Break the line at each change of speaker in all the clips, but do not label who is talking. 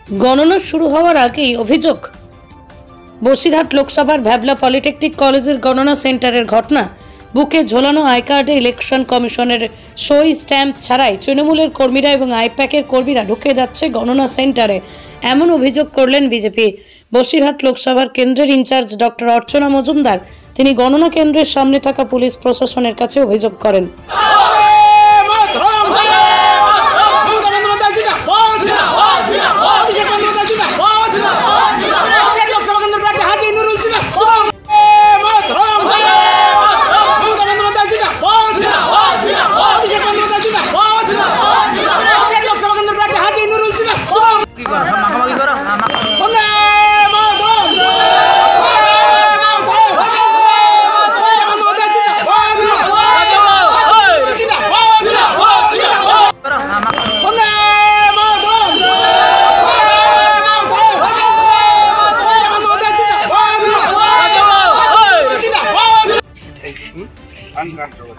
গণনা শুরু হওয়ার আগেই অভিযোগ বসিরহাট লোকসভার ভ্যাবলা পলিটেকনিক কলেজের গণনা সেন্টারের ঘটনা। বুকে ঝোলানো আই কার্ডে ইলেকশন কমিশনের সই স্ট্যাম্প ছাড়াই তৃণমূলের কর্মীরা এবং আইপ্যাকের কর্মীরা ঢুকে যাচ্ছে গণনা সেন্টারে, এমন অভিযোগ করলেন বিজেপি বসিরহাট লোকসভার কেন্দ্রের ইনচার্জ ডক্টর অর্চনা মজুমদার। তিনি গণনা কেন্দ্রের সামনে থাকা পুলিশ প্রশাসনের কাছে অভিযোগ করেন।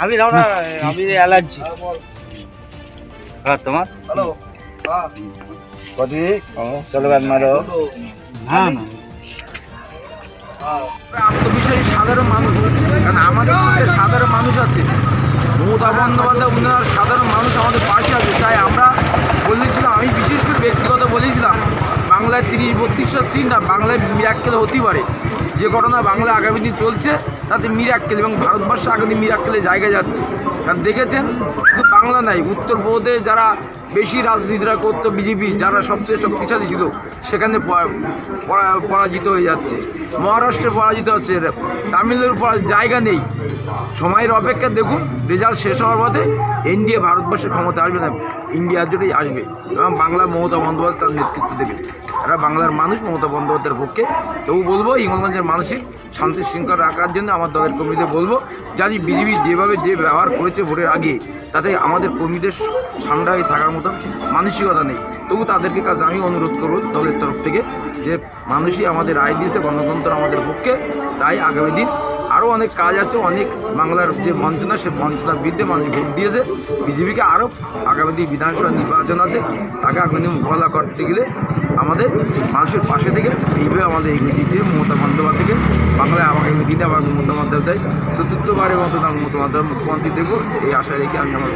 আমি দাও না, আমি অ্যালার্জি। তোমার হ্যালো কদি চলো গান মারো। হ্যাঁ না
আত্মবিশ্বাসী সাধারণ মানুষ, কারণ আমাদের সাথে সাধারণ মানুষ আছে। মমতা বন্দ্যোপাধ্যায় উন্নয়ন সাধারণ মানুষ আমাদের পাশে আছে। তাই আমরা বলেছিলাম, আমি বিশেষ করে ব্যক্তিগত বলেছিলাম, বাংলায় 30-32টা সিট না, বাংলায় মিরাক্কেল হতেই পারে। যে ঘটনা বাংলা আগামী দিন চলছে তাতে মিরাক্কেল, এবং ভারতবর্ষে আগামী মিরাক্কেলের জায়গায় যাচ্ছে। কারণ দেখেছেন শুধু বাংলা নাই, উত্তরপ্রদেশে যারা বেশি রাজনীতিরা করতো বিজেপি, যারা সবচেয়ে শক্তিশালী ছিল, সেখানে পরাজিত হয়ে যাচ্ছে। মহারাষ্ট্রে পরাজিত হচ্ছে, তামিলনাড়ুর জায়গা নেই। সময়ের অপেক্ষা দেখুন, রেজাল্ট শেষ হওয়ার পথে এনডিএ ভারতবর্ষের ক্ষমতা আসবে না, ইন্ডিয়ার জন্যই আসবে, এবং বাংলা মমতা বন্দ্যোপাধ্যায় তার নেতৃত্ব দেবে। এরা বাংলার মানুষ মমতা বন্দ্যোপাধ্যায়ের পক্ষে। তবু বলবো, হিঙ্গলগঞ্জের মানসিক শান্তি শৃঙ্খলা রাখার জন্য আমার দলের কর্মীদের বলবো, জানি বিজেপি যেভাবে যে ব্যবহার করেছে ভোটের আগে, তাতে আমাদের কর্মীদের ঠান্ডা হয়ে থাকার মতন মানসিকতা নেই। তবু তাদেরকে কাছে আমি অনুরোধ করব দলের তরফ থেকে, যে মানুষই আমাদের রায় দিয়েছে, গণতন্ত্র আমাদের পক্ষে। তাই আগামী দিন আরও অনেক কাজ আছে, অনেক বাংলার যে বঞ্চনা, সে বঞ্চনার বিরুদ্ধে মানুষ ভোট দিয়েছে বিজেপিকে। আরও আগামী দিন বিধানসভা নির্বাচন আছে, তাকে আগামী দিন মোকাবিলা করতে গেলে আমাদের মানুষের পাশে থেকে এইভাবে আমাদের এগিয়ে দিতে মমতা বন্দ্যোপাধ্যায়কে। বাংলায় আগামী দিনে আবার মমতা বন্দ্যোপাধ্যায় চতুর্থবারের মতো মমতা বন্দ্যোপাধ্যায় মুখ্যমন্ত্রী দেখব, এই আশা রেখে আমি আমার